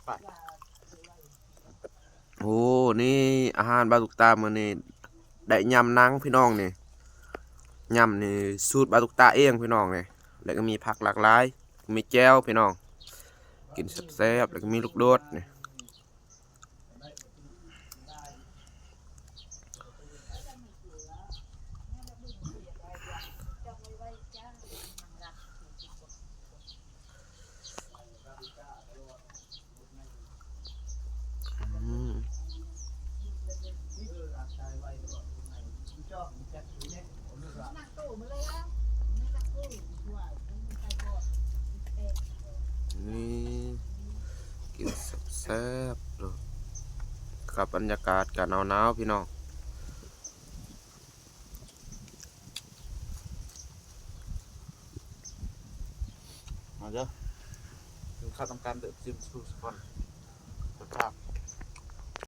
ไปโอ้นี่อาหารบาตุกตามื้อนี้ได้ยำหนังพี่น้องนี่ยำนี่สูตรบาตุกตาเองพี่น้องนี่แล้วก็มีผักหลากหลายมีแจ่วพี่น้องกินแซ่บๆแล้วก็มีลูกโดดนี่อืมนี่กินแซ่บๆเลยกับบรรยากาศกันหนาวๆพี่น้องมาเจ้าข้าวต้องการเดือดจิ้มสูสก่อน